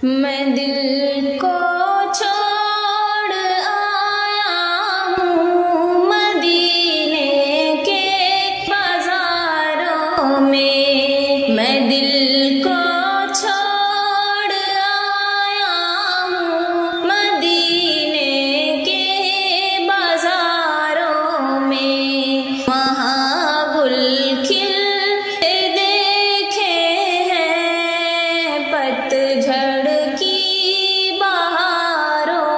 میں دل کو چھوڑ آیا ہوں مدینے کے بازاروں میں دل کو چھوڑ آیا ہوں مدینے کے بازاروں میں، وہاں گل کھلتے دیکھے ہیں پت جھڑ کی بہاروں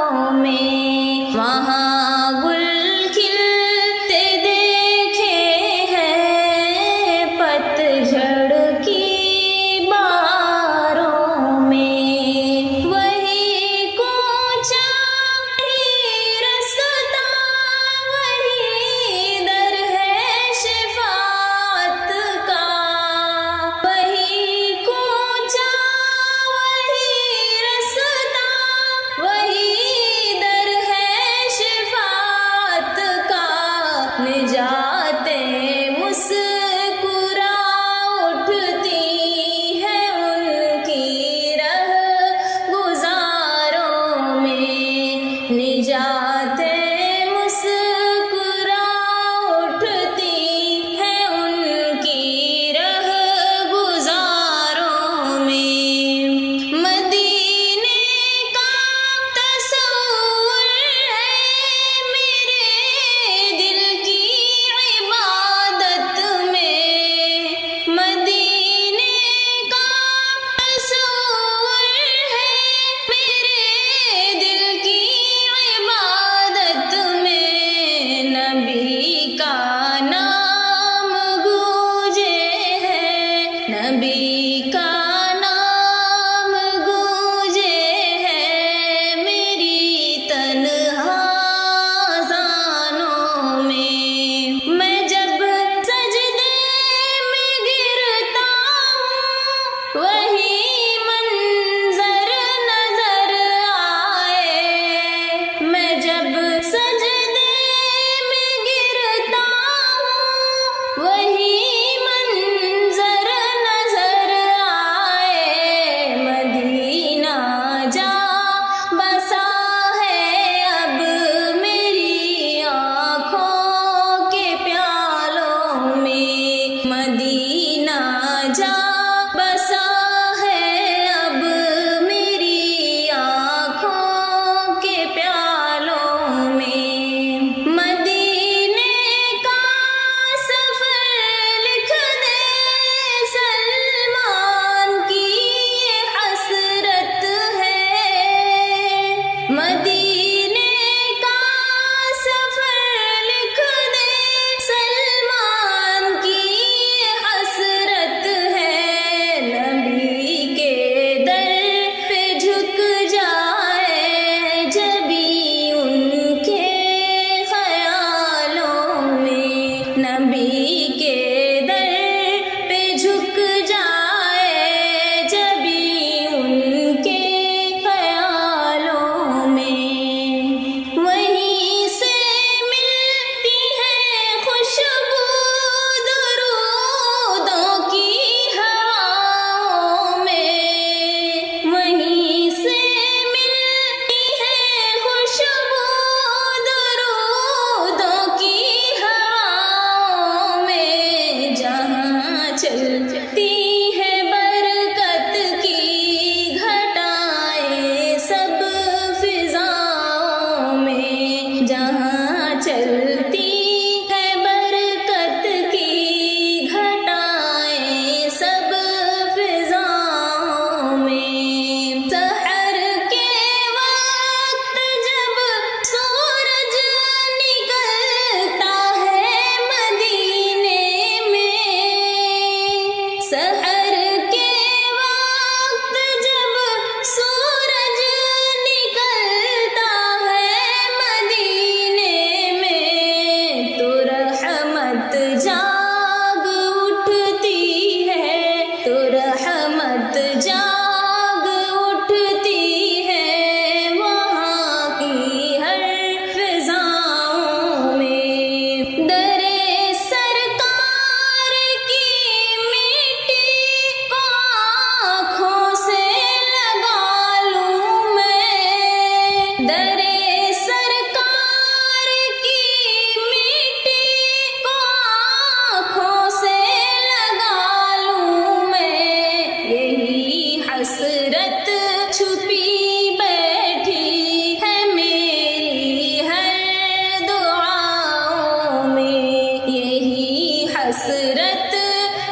حسرت چھپی بیٹھی ہے میری ہر دعاؤں میں، یہی حسرت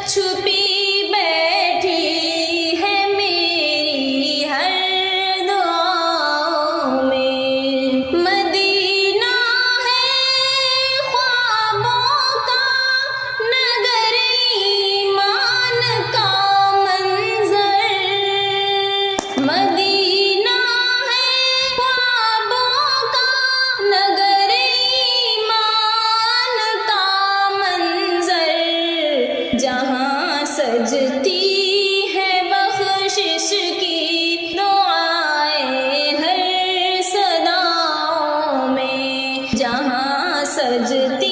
چھپی بیٹھی ہے میری ہر دعاؤں میں۔ مدینہ ہے خوابوں کا نگر ایمان کا منظر، مدینہ ہے خوابوں کا نگر ایمان کا منظر، جہاں سجتی ہے بخشش کی دعائیں ہر صداؤں میں، جہاں سجتی